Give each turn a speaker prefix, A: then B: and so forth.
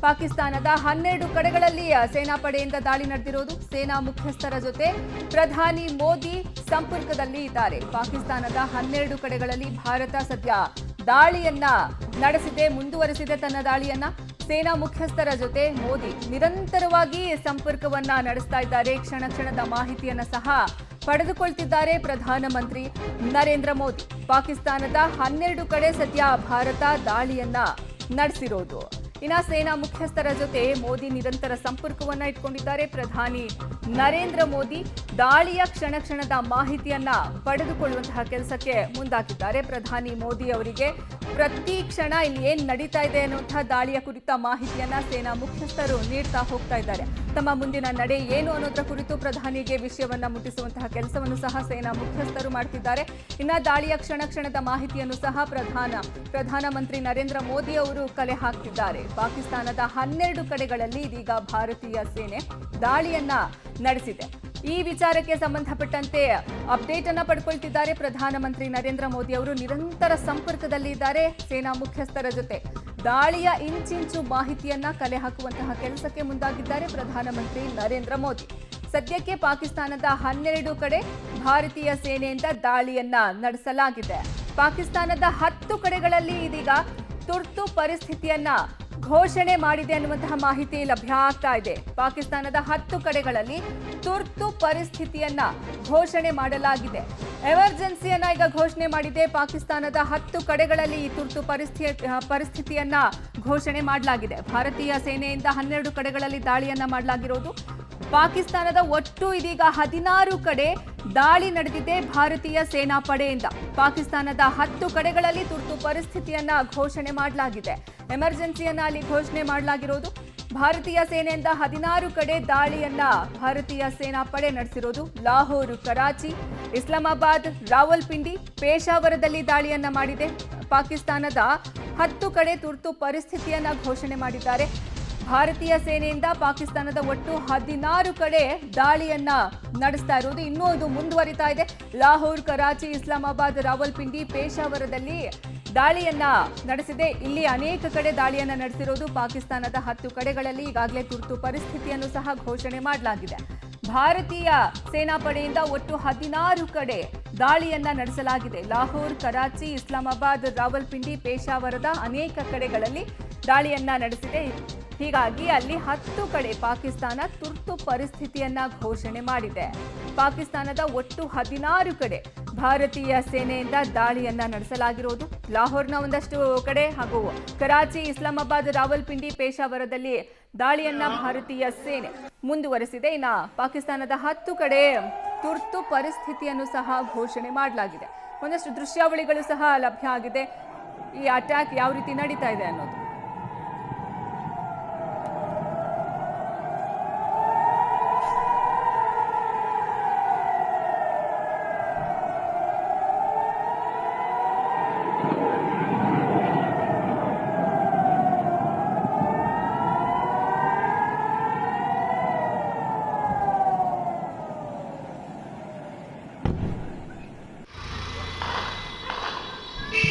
A: ಪಾಕಿಸ್ತಾನದ 12 ಕಡೆಗಳಲ್ಲಿ ಸೇನಾ ಪಡೆಯಿಂದ ದಾಳಿ ನಡೆದಿರೋದು. ಸೇನಾ ಮುಖ್ಯಸ್ಥರ ಜೊತೆ ಪ್ರಧಾನಿ ಮೋದಿ ಸಂಪರ್ಕದಲ್ಲಿ ಇದ್ದಾರೆ. ಪಾಕಿಸ್ತಾನದ 12 ಕಡೆಗಳಲ್ಲಿ ಭಾರತ ಸದ್ಯ ದಾಳಿಯನ್ನ ನಡೆಸಿದೆ, ಮುಂದುವರೆಸಿದೆ ತನ್ನ ದಾಳಿಯನ್ನ. ಸೇನಾ ಮುಖ್ಯಸ್ಥರ ಜೊತೆ ಮೋದಿ ನಿರಂತರವಾಗಿ ಸಂಪರ್ಕವನ್ನ ನಡೆಸ್ತಾ ಇದ್ದಾರೆ. ಕ್ಷಣ ಕ್ಷಣದ ಮಾಹಿತಿಯನ್ನ ಸಹ ಪಡೆದುಕೊಳ್ತಿದ್ದಾರೆ ಪ್ರಧಾನಮಂತ್ರಿ ನರೇಂದ್ರ ಮೋದಿ. ಪಾಕಿಸ್ತಾನದ 12 ಕಡೆ ಸದ್ಯ ಭಾರತ ದಾಳಿಯನ್ನ ನಡೆಸಿರೋದು. ಇನ್ನು ಸೇನಾ ಮುಖ್ಯಸ್ಥರ ಜೊತೆ ಮೋದಿ ನಿರಂತರ ಸಂಪರ್ಕವನ್ನ ಇಟ್ಕೊಂಡಿದ್ದಾರೆ. ಪ್ರಧಾನಿ ನರೇಂದ್ರ ಮೋದಿ ದಾಳಿಯ ಕ್ಷಣ ಕ್ಷಣದ ಮಾಹಿತಿಯನ್ನ ಪಡೆದುಕೊಳ್ಳುವಂತಹ ಕೆಲಸಕ್ಕೆ ಮುಂದಾಗಿದ್ದಾರೆ. ಪ್ರಧಾನಿ ಮೋದಿ ಅವರಿಗೆ ಪ್ರತಿ ಕ್ಷಣ ಇಲ್ಲಿ ಏನ್ ನಡೀತಾ ಇದೆ ಅನ್ನುವಂತಹ ದಾಳಿಯ ಕುರಿತ ಮಾಹಿತಿಯನ್ನ ಸೇನಾ ಮುಖ್ಯಸ್ಥರು ನೀಡ್ತಾ ಹೋಗ್ತಾ ಇದ್ದಾರೆ. ತಮ್ಮ ಮುಂದಿನ ನಡೆ ಏನು ಅನ್ನೋದರ ಕುರಿತು ಪ್ರಧಾನಿಗೆ ವಿಷಯವನ್ನ ಮುಟ್ಟಿಸುವಂತಹ ಕೆಲಸವನ್ನು ಸಹ ಸೇನಾ ಮುಖ್ಯಸ್ಥರು ಮಾಡ್ತಿದ್ದಾರೆ. ಇನ್ನು ದಾಳಿಯ ಕ್ಷಣ ಕ್ಷಣದ ಮಾಹಿತಿಯನ್ನು ಸಹ ಪ್ರಧಾನಮಂತ್ರಿ ನರೇಂದ್ರ ಮೋದಿ ಅವರು ಕಲೆ ಹಾಕ್ತಿದ್ದಾರೆ. ಪಾಕಿಸ್ತಾನದ 12 ಕಡೆಗಳಲ್ಲಿ ಇದೀಗ ಭಾರತೀಯ ಸೇನೆ ದಾಳಿಯನ್ನ ನಡೆಸಿದೆ. ಈ ವಿಚಾರಕ್ಕೆ ಸಂಬಂಧಪಟ್ಟಂತೆ ಅಪ್ಡೇಟ್ ಅನ್ನ ಪಡ್ಕೊಳ್ತಿದ್ದಾರೆ ಪ್ರಧಾನಮಂತ್ರಿ ನರೇಂದ್ರ ಮೋದಿ ಅವರು. ನಿರಂತರ ಸಂಪರ್ಕದಲ್ಲಿ ಇದ್ದಾರೆ ಸೇನಾ ಮುಖ್ಯಸ್ಥರ ಜೊತೆ. ದಾಳಿಯ ಇಂಚಿಂಚು ಮಾಹಿತಿಯನ್ನ ಕಲೆ ಹಾಕುವಂತಹ ಕೆಲಸಕ್ಕೆ ಮುಂದಾಗಿದ್ದಾರೆ ಪ್ರಧಾನಮಂತ್ರಿ ನರೇಂದ್ರ ಮೋದಿ. ಸದ್ಯಕ್ಕೆ ಪಾಕಿಸ್ತಾನದ 12 ಕಡೆ ಭಾರತೀಯ ಸೇನೆಯಿಂದ ದಾಳಿಯನ್ನ ನಡೆಸಲಾಗಿದೆ. ಪಾಕಿಸ್ತಾನದ 10 ಕಡೆಗಳಲ್ಲಿ ಇದೀಗ ತುರ್ತು ಪರಿಸ್ಥಿತಿಯನ್ನ ಘೋಷಣೆ ಮಾಡಿದೆ ಅನ್ನುವಂತಹ ಮಾಹಿತಿ ಲಭ್ಯ ಆಗ್ತಾ ಇದೆ. ಪಾಕಿಸ್ತಾನದ 10 ಕಡೆಗಳಲ್ಲಿ ತುರ್ತು ಪರಿಸ್ಥಿತಿಯನ್ನ ಘೋಷಣೆ ಮಾಡಲಾಗಿದೆ. ಎಮರ್ಜೆನ್ಸಿಯನ್ನ ಈಗ ಘೋಷಣೆ ಮಾಡಿದೆ. ಪಾಕಿಸ್ತಾನದ 10 ಕಡೆಗಳಲ್ಲಿ ಈ ತುರ್ತು ಪರಿಸ್ಥಿತಿಯನ್ನ ಘೋಷಣೆ ಮಾಡಲಾಗಿದೆ. ಭಾರತೀಯ ಸೇನೆಯಿಂದ 12 ಕಡೆಗಳಲ್ಲಿ ದಾಳಿಯನ್ನ ಮಾಡಲಾಗಿರೋದು. ಪಾಕಿಸ್ತಾನದ ಒಟ್ಟು ಇದೀಗ 16 ಕಡೆ ದಾಳಿ ನಡೆದಿದೆ ಭಾರತೀಯ ಸೇನಾ ಪಡೆಯಿಂದ. ಪಾಕಿಸ್ತಾನದ 10 ಕಡೆಗಳಲ್ಲಿ ತುರ್ತು ಪರಿಸ್ಥಿತಿಯನ್ನ ಘೋಷಣೆ ಮಾಡಲಾಗಿದೆ. ಎಮರ್ಜೆನ್ಸಿಯನ್ನ ಅಲ್ಲಿ ಘೋಷಣೆ ಮಾಡಲಾಗಿರೋದು. ಭಾರತೀಯ ಸೇನೆಯಿಂದ 16 ಕಡೆ ದಾಳಿಯನ್ನ ಭಾರತೀಯ ಸೇನಾ ಪಡೆ ನಡೆಸಿರೋದು. ಲಾಹೋರ್, ಕರಾಚಿ, ಇಸ್ಲಾಮಾಬಾದ್, ರಾವಲ್ಪಿಂಡಿ, ಪೇಶಾವರದಲ್ಲಿ ದಾಳಿಯನ್ನ ಮಾಡಿದೆ. ಪಾಕಿಸ್ತಾನದ 10 ಕಡೆ ತುರ್ತು ಪರಿಸ್ಥಿತಿಯನ್ನ ಘೋಷಣೆ ಮಾಡಿದ್ದಾರೆ. ಭಾರತೀಯ ಸೇನೆಯಿಂದ ಪಾಕಿಸ್ತಾನದ ಒಟ್ಟು 16 ಕಡೆ ದಾಳಿಯನ್ನ ನಡೆಸ್ತಾ ಇರೋದು. ಇನ್ನೂ ಇದು ಮುಂದುವರಿತಾ ಇದೆ. ಲಾಹೋರ್, ಕರಾಚಿ, ಇಸ್ಲಾಮಾಬಾದ್, ರಾವಲ್ಪಿಂಡಿ, ಪೇಶಾವರದಲ್ಲಿ ದಾಳಿಯನ್ನ ನಡೆಸಿದೆ. ಇಲ್ಲಿ ಅನೇಕ ಕಡೆ ದಾಳಿಯನ್ನ ನಡೆಸಿರೋದು. ಪಾಕಿಸ್ತಾನದ 10 ಕಡೆಗಳಲ್ಲಿ ಈಗಾಗಲೇ ತುರ್ತು ಪರಿಸ್ಥಿತಿಯನ್ನು ಸಹ ಘೋಷಣೆ ಮಾಡಲಾಗಿದೆ. ಭಾರತೀಯ ಸೇನಾ ಪಡೆಯಿಂದ ಒಟ್ಟು 16 ಕಡೆ ದಾಳಿಯನ್ನ ನಡೆಸಲಾಗಿದೆ. ಲಾಹೋರ್, ಕರಾಚಿ, ಇಸ್ಲಾಮಾಬಾದ್, ರಾವಲ್ಪಿಂಡಿ, ಪೇಶಾವರದ ಅನೇಕ ಕಡೆಗಳಲ್ಲಿ ದಾಳಿಯನ್ನ ನಡೆಸಿದೆ. ಹೀಗಾಗಿ ಅಲ್ಲಿ 10 ಕಡೆ ಪಾಕಿಸ್ತಾನ ತುರ್ತು ಪರಿಸ್ಥಿತಿಯನ್ನ ಘೋಷಣೆ ಮಾಡಿದೆ. ಪಾಕಿಸ್ತಾನದ ಒಟ್ಟು 16 ಕಡೆ ಭಾರತೀಯ ಸೇನೆಯಿಂದ ದಾಳಿಯನ್ನ ನಡೆಸಲಾಗಿರೋದು. ಲಾಹೋರ್ನ ಒಂದಷ್ಟು ಕಡೆ ಹಾಗೂ ಕರಾಚಿ, ಇಸ್ಲಾಮಾಬಾದ್, ರಾವಲ್ಪಿಂಡಿ, ಪೇಶಾವರದಲ್ಲಿ ದಾಳಿಯನ್ನ ಭಾರತೀಯ ಸೇನೆ ಮುಂದುವರೆಸಿದೆ. ಇನ್ನು ಪಾಕಿಸ್ತಾನದ 10 ಕಡೆ ತುರ್ತು ಪರಿಸ್ಥಿತಿಯನ್ನು ಸಹ ಘೋಷಣೆ ಮಾಡಲಾಗಿದೆ. ಒಂದಷ್ಟು ದೃಶ್ಯಾವಳಿಗಳು ಸಹ ಲಭ್ಯ ಆಗಿದೆ. ಈ ಅಟ್ಯಾಕ್ ಯಾವ ರೀತಿ ನಡೀತಾ ಇದೆ ಅನ್ನೋದು.